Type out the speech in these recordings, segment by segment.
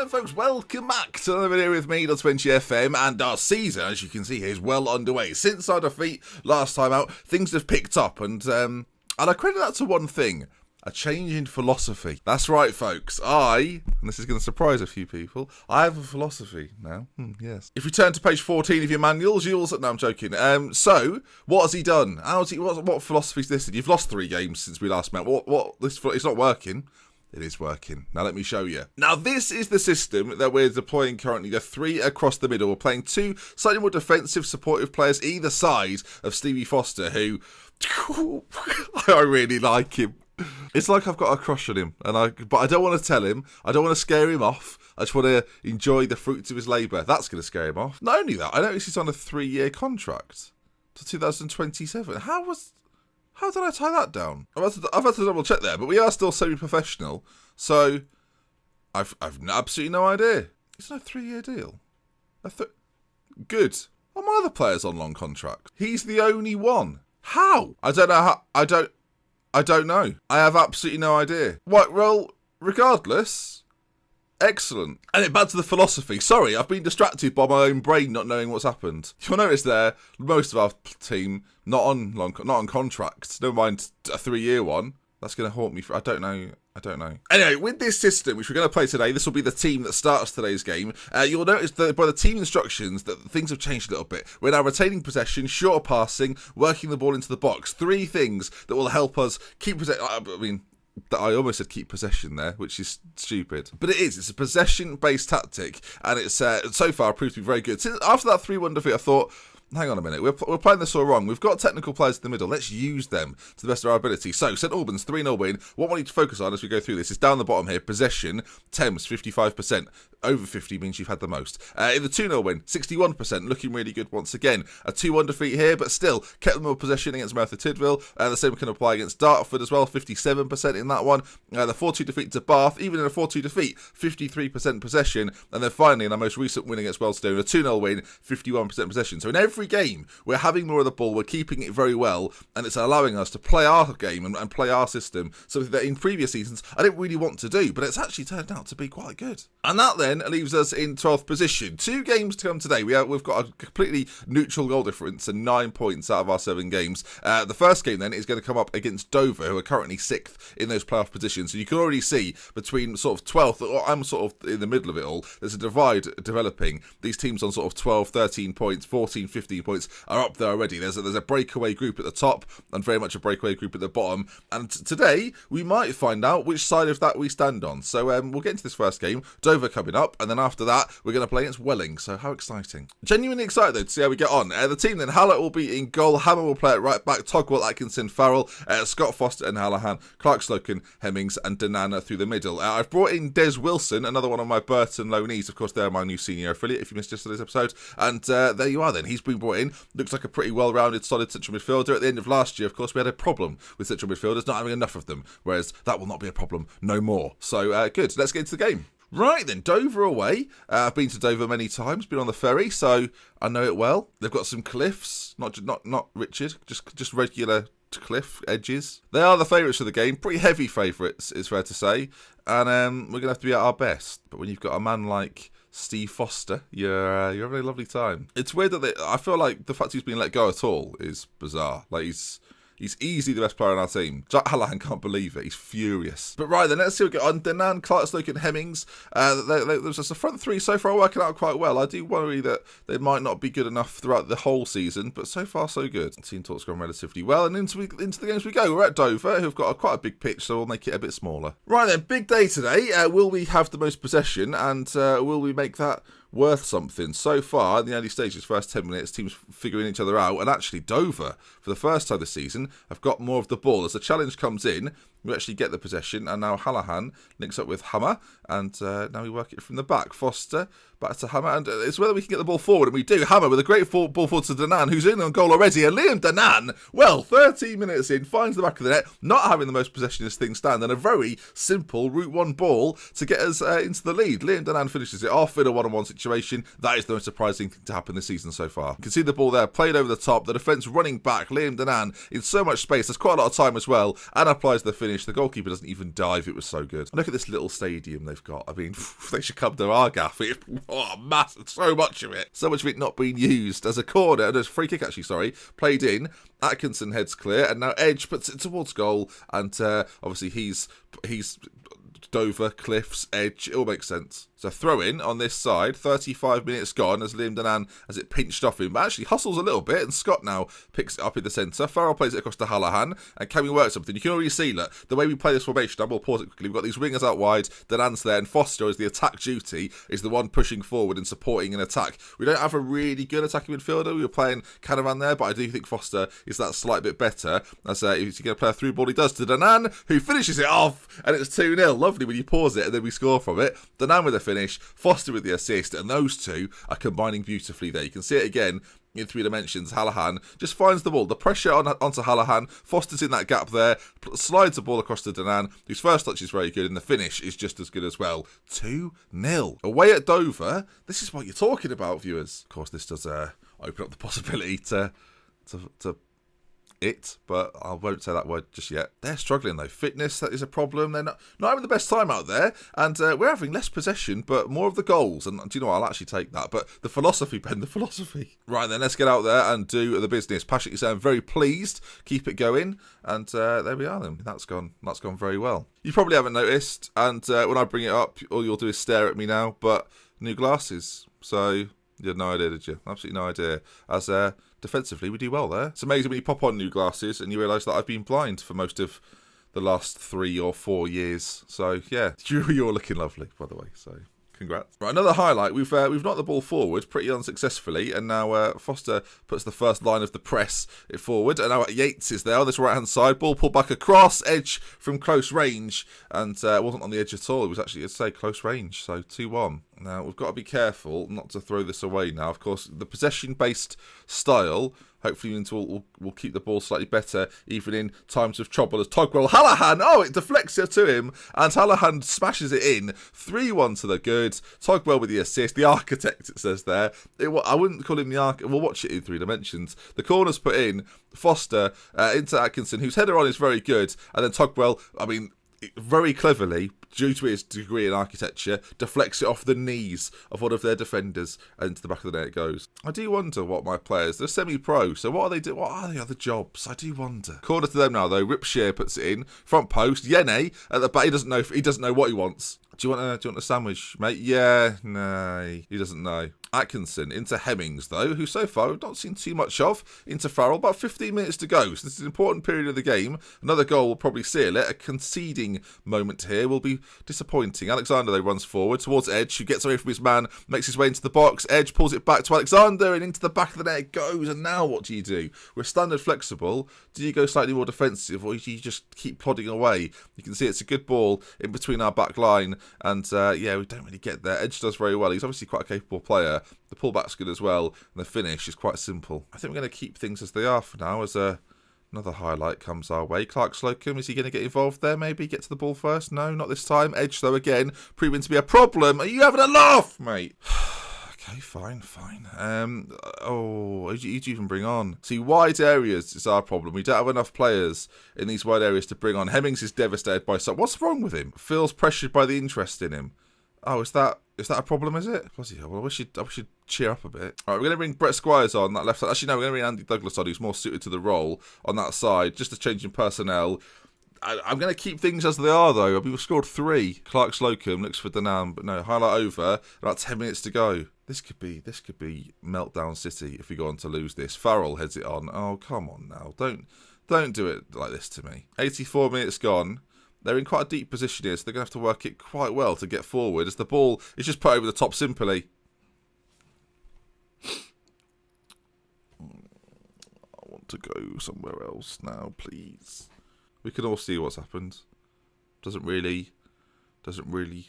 then folks, welcome back to another video with me, Y.M.C.A, and our season, as you can see, is well underway. Since our defeat last time out, things have picked up, and I credit that to one thing: a change in philosophy. That's right, folks. And this is going to surprise a few people, I have a philosophy now. Yes. If you turn to page 14 of your manuals, you'll... No, I'm joking. So, what has he done? What philosophy's this? You've lost 3 games since we last met. It's not working. It is working. Now let me show you. Now this is the system that we're deploying currently. The 3 across the middle. We're playing 2 slightly more defensive, supportive players either side of Stevie Foster, who... I really like him. It's like I've got a crush on him, but I don't want to tell him. I don't want to scare him off. I just want to enjoy the fruits of his labour. That's going to scare him off. Not only that, I noticed he's on a 3-year contract to 2027. How did I tie that down? I've had to double check there, but we are still semi-professional, so I've absolutely no idea. It's no 3-year deal. Good. All my other players on long contract. He's the only one. How? I don't know how. I don't know. I have absolutely no idea. Well, regardless, excellent. And back to the philosophy. Sorry, I've been distracted by my own brain not knowing what's happened. You'll notice there, most of our team not on contracts. Never mind a 3-year one. That's going to haunt me for... I don't know. Anyway, with this system, which we're going to play today, this will be the team that starts today's game. You'll notice that by the team instructions that things have changed a little bit. We're now retaining possession, short passing, working the ball into the box. 3 things that will help us keep possession. I almost said keep possession there, which is stupid. But it is. It's a possession-based tactic, and it's so far proved to be very good. Since after that 3-1 defeat, I thought... Hang on a minute, we're playing this all wrong. We've got technical players in the middle. Let's use them to the best of our ability. So, St Albans, 3-0 win. What we need to focus on as we go through this is down the bottom here. Possession, Thames, 55%. Over 50 means you've had the most. In the 2-0 win, 61%. Looking really good once again. A 2-1 defeat here, but still, kept them more possession against Merthyr Tydfil. The same can apply against Dartford as well, 57% in that one. The 4-2 defeat to Bath, even in a 4-2 defeat, 53% possession. And then finally, in our most recent win against Wealdstone, a 2-0 win, 51% possession. So in every game, we're having more of the ball, we're keeping it very well, and it's allowing us to play our game and play our system, something that in previous seasons I didn't really want to do, but it's actually turned out to be quite good. And that then leaves us in 12th position. 2 games to come today. We've got a completely neutral goal difference and 9 points out of our 7 games. The first game then is going to come up against Dover, who are currently 6th in those playoff positions. So you can already see between sort of 12th, or I'm sort of in the middle of it all, there's a divide developing. These teams on sort of 12, 13 points, 14, 15 points are up there already. There's a breakaway group at the top and very much a breakaway group at the bottom. And today we might find out which side of that we stand on. So we'll get into this first game. Dover coming up, and then after that we're going to play against Welling. So how exciting! Genuinely excited though to see how we get on. The team then: Hallett will be in goal. Hammer will play at right back. Togwell, Atkinson, Farrell, Scott Foster and Hallahan, Clark Slocan, Hemmings and Danana through the middle. I've brought in Des Wilson, another one of my Burton loanees. Of course, they're my new senior affiliate if you missed yesterday's episode. And there you are then. He's been brought in. Looks like a pretty well-rounded, solid central midfielder. At the end of last year, of course, we had a problem with central midfielders, not having enough of them, whereas that will not be a problem no more. So, good. Let's get into the game. Right then, Dover away. I've been to Dover many times, been on the ferry, so I know it well. They've got some cliffs, not Richard, just regular cliff edges. They are the favourites of the game, pretty heavy favourites, it's fair to say, and we're going to have to be at our best. But when you've got a man like Steve Foster, you're having a lovely time. It's weird that I feel like the fact he's been let go at all is bizarre. Like He's easily the best player on our team. Jack Hallahan can't believe it. He's furious. But right then, let's see what we get on. Denan, Clark Slocan and Hemmings. There's just the front 3 so far working out quite well. I do worry that they might not be good enough throughout the whole season, but so far so good. Team talk's gone relatively well, and into the games we go. We're at Dover, who've got quite a big pitch, so we'll make it a bit smaller. Right then, big day today. Will we have the most possession, and will we make that worth something? So far in the early stages, first 10 minutes, teams figuring each other out, and actually Dover for the first time this season have got more of the ball. As the challenge comes in, we actually get the possession, and now Hallahan links up with Hammer, and now we work it from the back. Foster back to Hammer, and it's whether we can get the ball forward, and we do. Hammer with a great ball forward to Danan, who's in on goal already, and Liam Danan, well, 13 minutes in, finds the back of the net, not having the most possession as things stand, and a very simple Route 1 ball to get us into the lead. Liam Danan finishes it off in a 1-on-1 situation. That is the most surprising thing to happen this season so far. You can see the ball there, played over the top, the defence running back, Liam Danan in so much space, there's quite a lot of time as well, and applies the finish. finish. The goalkeeper doesn't even dive. It was so good. And look at this little stadium they've got. I mean, they should come to our gaff. Massive, so much of it. So much of it not being used as a corner. And as a free kick, actually, sorry. Played in. Atkinson heads clear. And now Edge puts it towards goal. And obviously he's Dover, Cliffs, Edge, it all makes sense. So throw in on this side, 35 minutes gone as Liam Denan has it pinched off him, but actually hustles a little bit, and Scott now picks it up in the centre. Farrell plays it across to Hallahan, and can we work something? You can already see, look, the way we play this formation, I will pause it quickly, we've got these wingers out wide, Denan's there, and Foster, as the attack duty, is the one pushing forward and supporting an attack. We don't have a really good attacking midfielder, we were playing Canavan there, but I do think Foster is that slight bit better. As if he's going to play a through ball, he does to Denan, who finishes it off, and it's 2-0. Lovely when you pause it, and then we score from it. Denan with the finish, Foster with the assist, and those two are combining beautifully there. You can see it again in 3 dimensions. Hallahan just finds the ball. The pressure onto Hallahan. Foster's in that gap there. Slides the ball across to Denan, whose first touch is very good, and the finish is just as good as well. 2-0. Away at Dover. This is what you're talking about, viewers. Of course, this does open up the possibility to but I won't say that word just yet. They're struggling though. Fitness, that is a problem. They're not having the best time out there, and we're having less possession, but more of the goals. And do you know what? I'll actually take that. But the philosophy, Ben, the philosophy. Right then, let's get out there and do the business. Patrick is very pleased. Keep it going, and there we are. Then that's gone very well. You probably haven't noticed, and when I bring it up, all you'll do is stare at me now. But new glasses, so you had no idea, did you? Absolutely no idea. As defensively, we do well there. It's amazing when you pop on new glasses and you realise that I've been blind for most of the last 3 or 4 years. So, yeah, you're looking lovely, by the way. So, congrats. Right, another highlight. We've knocked the ball forward pretty unsuccessfully, and now Foster puts the first line of the press forward, and now Yates is there on this right-hand side. Ball pulled back across, Edge from close range, and it wasn't on the edge at all. It was actually, I'd say, close range, so 2-1. Now, we've got to be careful not to throw this away now. Of course, the possession-based style, hopefully we'll keep the ball slightly better, even in times of trouble, as Togwell Hallahan, it deflects it to him, and Hallahan smashes it in. 3-1 to the good. Togwell with the assist. The architect, it says there. I wouldn't call him the architect. We'll watch it in 3 dimensions. The corner's put in. Foster into Atkinson, whose header on is very good, and then Togwell, very cleverly, due to his degree in architecture, deflects it off the knees of one of their defenders, and into the back of the net it goes. I do wonder what my players, they're semi-pro, so what are they doing? What are the other jobs? I do wonder. Corner to them now though. Ripshire puts it in, front post. Y.M.C.A at the back. He doesn't know what he wants. Do you want a sandwich, mate? Yeah, no, he doesn't know. Atkinson into Hemmings, though, who so far we've not seen too much of. Into Farrell, about 15 minutes to go. So this is an important period of the game. Another goal will probably seal it. A conceding moment here will be disappointing. Alexander, though, runs forward towards Edge, who gets away from his man, makes his way into the box. Edge pulls it back to Alexander, and into the back of the net it goes. And now what do? We're standard flexible. Do you go slightly more defensive, or do you just keep plodding away? You can see it's a good ball in between our back line. And, we don't really get there. Edge does very well. He's obviously quite a capable player. The pullback's good as well. And the finish is quite simple. I think we're going to keep things as they are for now, as another highlight comes our way. Clark Slocum, is he going to get involved there maybe? Get to the ball first? No, not this time. Edge, though, again, proving to be a problem. Are you having a laugh, mate? Okay, fine. Who do you even bring on? See, wide areas is our problem. We don't have enough players in these wide areas to bring on. Hemmings is devastated by something. What's wrong with him? Feels pressured by the interest in him. Oh, is that a problem, is it? Bloody hell, well, I wish you'd cheer up a bit. All right, we're going to bring Brett Squires on that left side. Actually, no, we're going to bring Andy Douglas on, who's more suited to the role on that side. Just a change in personnel. I'm going to keep things as they are, though. We've scored 3. Clark Slocum looks for Denan, but no, highlight over. About 10 minutes to go. This could be meltdown city if we go on to lose this. Farrell heads it on. Oh, come on now. Don't do it like this to me. 84 minutes gone. They're in quite a deep position here, so they're going to have to work it quite well to get forward, as the ball is just put over the top simply. I want to go somewhere else now, please. We can all see what's happened. Doesn't really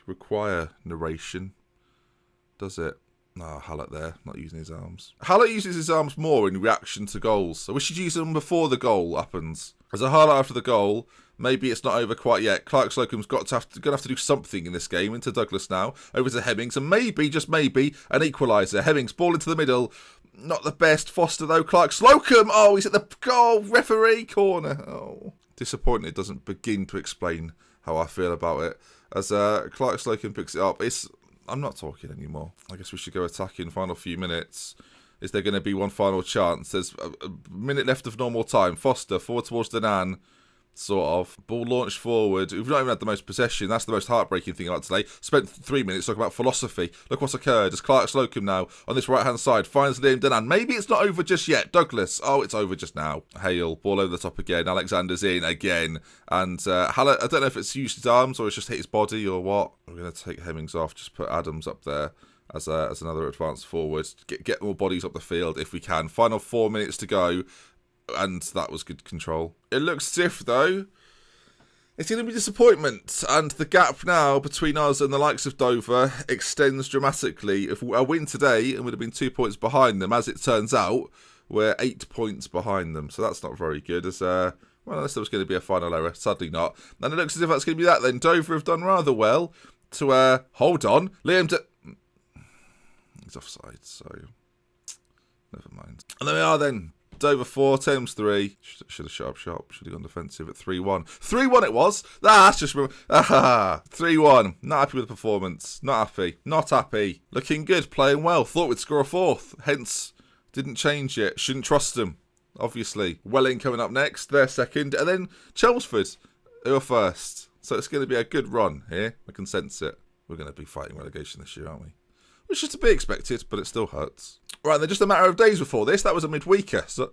require narration, does it? No, Hallett there, not using his arms. Hallett uses his arms more in reaction to goals. I wish he'd use them before the goal happens. As a highlight after the goal, maybe it's not over quite yet. Clark Slocum's going to have to do something in this game. Into Douglas now, over to Hemmings, and maybe, just maybe, an equaliser. Hemmings, ball into the middle. Not the best. Foster, though. Clark Slocum. Oh, he's at the goal. Referee corner. Oh, Disappointed doesn't begin to explain how I feel about it. As Clark Slocum picks it up, I'm not talking anymore. I guess we should go attacking final few minutes. Is there going to be one final chance? There's a minute left of normal time. Foster forward towards Danan. Sort of. Ball launched forward. We've not even had the most possession. That's the most heartbreaking thing about today. Spent 3 minutes talking about philosophy. Look what's occurred as Clark Slocum now on this right-hand side finds Liam Danan. Maybe it's not over just yet. Douglas. Oh, it's over just now. Hale. Ball over the top again. Alexander's in again. And Hallett, I don't know if it's used his arms or it's just hit his body or what. We're going to take Hemmings off. Just put Adams up there as another advanced forward. Get more bodies up the field if we can. Final 4 minutes to go. And that was good control. It looks stiff, though. It's going to be disappointment. And the gap now between us and the likes of Dover extends dramatically. If a win today, and would have been 2 points behind them, as it turns out, we're 8 points behind them. So that's not very good. Well, unless there was going to be a final error. Sadly not. And it looks as if that's going to be that then. Dover have done rather well to hold on. He's offside, so never mind. And there we are then. Dover 4, Thames 3. Should have shut up shop. Should have gone defensive at 3-1. 3-1 it was. That's just... 3-1. Not happy with the performance. Not happy. Not happy. Looking good. Playing well. Thought we'd score a fourth. Hence, didn't change it. Shouldn't trust them. Obviously. Welling coming up next. They're second. And then Chelmsford, who are first. So it's going to be a good run here. I can sense it. We're going to be fighting relegation this year, aren't we? Which is to be expected, but it still hurts. Right, then just a matter of days before this. That was a midweeker. So,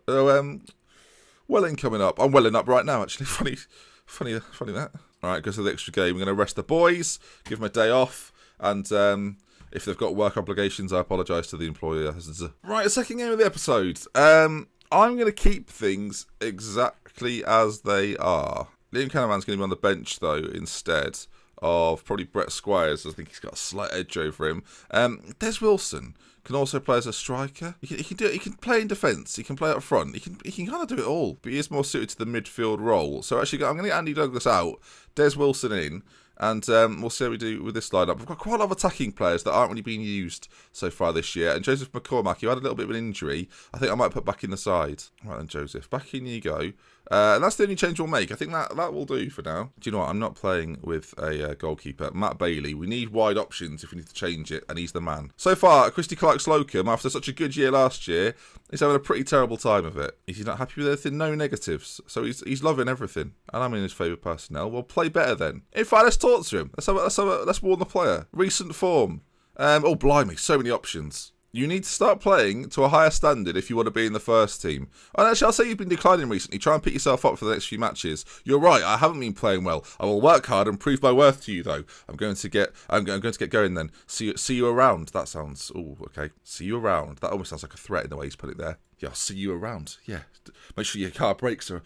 Welling coming up. I'm welling up right now, actually. Funny that. All right, goes to the extra game. We're going to rest the boys, give them a day off, and if they've got work obligations, I apologise to the employers. Right, second game of the episode. I'm going to keep things exactly as they are. Liam Canavan's going to be on the bench, though, instead of probably Brett Squires. I think he's got a slight edge over him. Des Wilson can also play as a striker. He can do it. He can play in defence. He can play up front. He can kind of do it all. But he is more suited to the midfield role. So actually, I'm going to get Andy Douglas out, Des Wilson in, and we'll see how we do with this lineup. We've got quite a lot of attacking players that aren't really being used so far this year. And Joseph McCormack, who had a little bit of an injury, I think I might put back in the side. Right then, Joseph, back in you go. And that's the only change we'll make. I think that will do for now. Do you know what? I'm not playing with a goalkeeper. Matt Bailey. We need wide options if we need to change it, and he's the man. So far, Christy Clark Slocum, after such a good year last year, is having a pretty terrible time of it. He's not happy with anything, no negatives. So he's loving everything. And I'm in his favourite personnel. Well, play better then. In fact, let's talk to him. Let's warn the player. Recent form. Oh, blimey, so many options. You need to start playing to a higher standard if you want to be in the first team. And actually, I'll say you've been declining recently. Try and pick yourself up for the next few matches. You're right, I haven't been playing well. I will work hard and prove my worth to you, though. I'm going to get going then. See you around. That sounds... Oh, okay. See you around. That almost sounds like a threat in the way he's put it there. Yeah, I'll see you around. Yeah. Make sure your car brakes are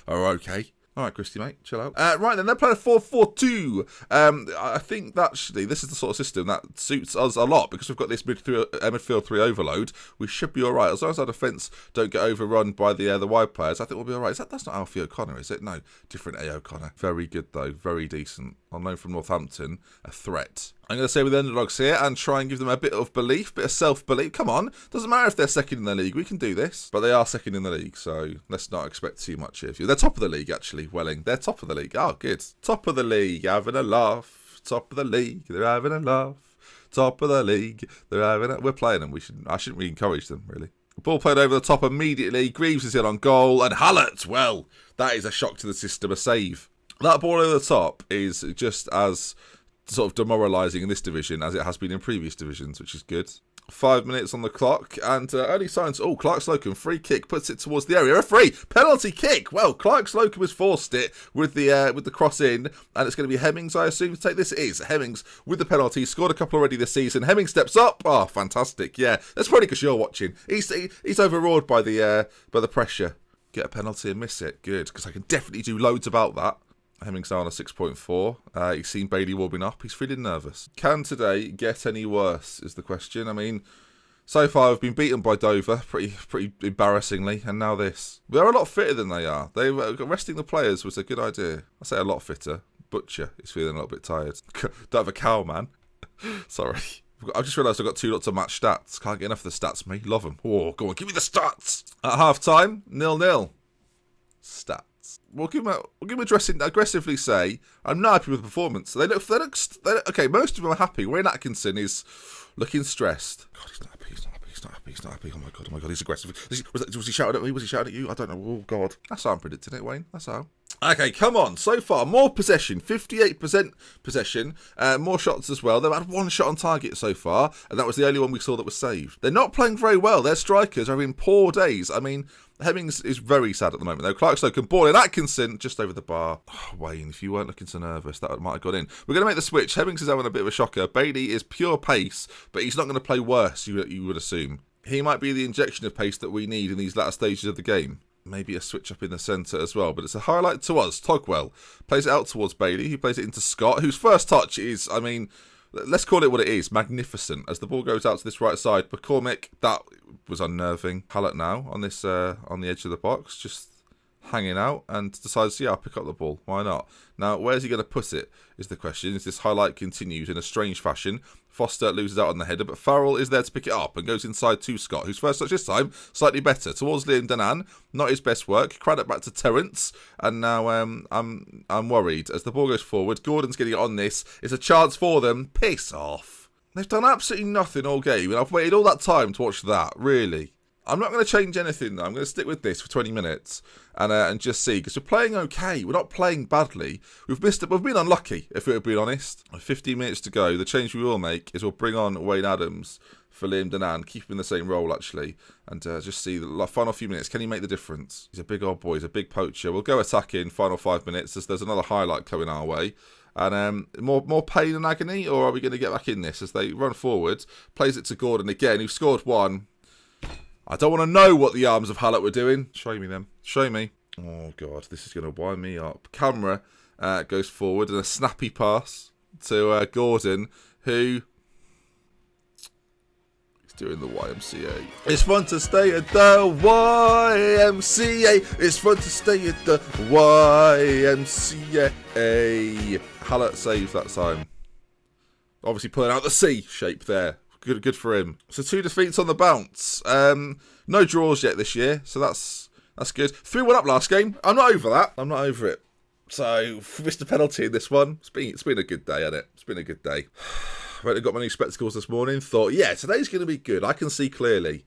okay. All right, Christy, mate, chill out. Right, then they're playing a 4-4-2. I think actually this is the sort of system that suits us a lot because we've got this midfield 3 overload. We should be all right. As long as our defence don't get overrun by the wide players, I think we'll be all right. That's not Alfie O'Connor, is it? No, different A. O'Connor. Very good, though. Very decent. On loan from Northampton. A threat. I'm going to say with the underdogs here and try and give them a bit of belief, bit of self-belief. Come on. Doesn't matter if they're second in the league. We can do this. But they are second in the league, so let's not expect too much here. They're top of the league, actually, Welling. They're top of the league. Oh, good. Top of the league, having a laugh. Top of the league, they're having a laugh. Top of the league, they're having a... We're playing them. I shouldn't really encourage them, really. Ball played over the top immediately. Greaves is in on goal. And Hallett, well, that is a shock to the system, a save. That ball over the top is just as sort of demoralising in this division as it has been in previous divisions, which is good. 5 minutes on the clock, and early signs. Oh, Clark Slocum, free kick, puts it towards the area. A free penalty kick. Well, Clark Slocum has forced it with the cross in, and it's going to be Hemmings, I assume, to take this. It is Hemmings with the penalty. Scored a couple already this season. Hemmings steps up. Oh, fantastic! Yeah, that's probably because you're watching. He's overawed by the pressure. Get a penalty and miss it. Good, because I can definitely do loads about that. Hemmings now on a 6.4. He's seen Bailey warming up. He's feeling nervous. Can today get any worse is the question. I mean, so far I've been beaten by Dover pretty embarrassingly, and now this. They're a lot fitter than they are. Resting the players was a good idea. I say a lot fitter. Butcher is feeling a little bit tired. Don't have a cow, man. Sorry. I've just realised I've got 2 lots of match stats. Can't get enough of the stats, me. Love them. Oh, go on, give me the stats. At half-time, 0-0. Stats. We'll give him a dressing. Aggressively say, I'm not happy with the performance. They look okay. Most of them are happy. Wayne Atkinson is looking stressed. God, he's not happy. He's not happy. Oh my god, he's aggressive. Was he shouting at me? Was he shouting at you? I don't know. Oh god. That's how I'm predicting it, Wayne. That's how. Okay, come on. So far, more possession. 58% possession. More shots as well. They've had one shot on target so far, and that was the only one we saw that was saved. They're not playing very well. Their strikers are having poor days. I mean, Hemmings is very sad at the moment, though. Clarkstoke and Ball and Atkinson just over the bar. Oh, Wayne, if you weren't looking so nervous, that might have got in. We're going to make the switch. Hemmings is having a bit of a shocker. Bailey is pure pace, but he's not going to play worse, you would assume. He might be the injection of pace that we need in these latter stages of the game. Maybe a switch up in the centre as well, but it's a highlight to us. Togwell plays it out towards Bailey, who plays it into Scott, whose first touch is, I mean, let's call it what it is, magnificent. As the ball goes out to this right side, McCormick, that was unnerving. Hallett now on this on the edge of the box, just hanging out, and decides, yeah, I'll pick up the ball. Why not? Now, where's he going to put it is the question. As this highlight continues in a strange fashion, Foster loses out on the header, but Farrell is there to pick it up and goes inside to Scott, whose first touch this time slightly better towards Liam Danan. Not his best work. Craddock back to Terence, and now I'm worried as the ball goes forward. Gordon's getting it on this. It's a chance for them. Piss off. They've done absolutely nothing all game, and I've waited all that time to watch that. Really. I'm not going to change anything, though. I'm going to stick with this for 20 minutes and just see, because we're playing okay. We're not playing badly. We've been unlucky, if we're being honest. 15 minutes to go. The change we will make is we'll bring on Wayne Adams for Liam Danan, keep him in the same role, actually, and just see the final few minutes. Can he make the difference? He's a big old boy. He's a big poacher. We'll go attacking final 5 minutes as there's another highlight coming our way. And more pain and agony, or are we going to get back in this as they run forward? Plays it to Gordon again, who scored one. I don't want to know what the arms of Hallett were doing. Show me them. Show me. Oh, God. This is going to wind me up. Camera goes forward and a snappy pass to Gordon, who is doing the Y.M.C.A. It's fun to stay at the Y.M.C.A. It's fun to stay at the Y.M.C.A. Hallett saves that time. Obviously pulling out the C shape there. Good for him. So 2 defeats on the bounce. No draws yet this year, so that's good. 3-1 up last game. I'm not over that. I'm not over it. So missed a penalty in this one. It's been a good day, hasn't it? It's been a good day. Went and got my new spectacles this morning. Thought, yeah, today's going to be good. I can see clearly.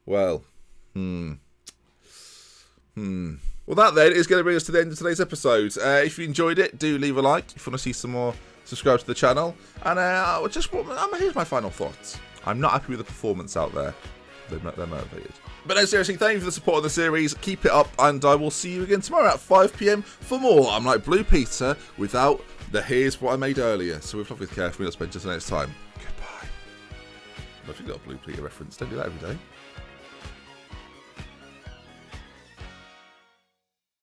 Well, Well, that then is going to bring us to the end of today's episode. If you enjoyed it, do leave a like. If you want to see some more, subscribe to the channel. And here's my final thoughts. I'm not happy with the performance out there. They're motivated. But no, seriously, thank you for the support of the series. Keep it up, and I will see you again tomorrow at 5 PM for more. I'm like Blue Peter without the here's what I made earlier. So with love, with care, for me, I'll spend just the next time. Goodbye. I think you got a Blue Peter reference. Don't do that every day.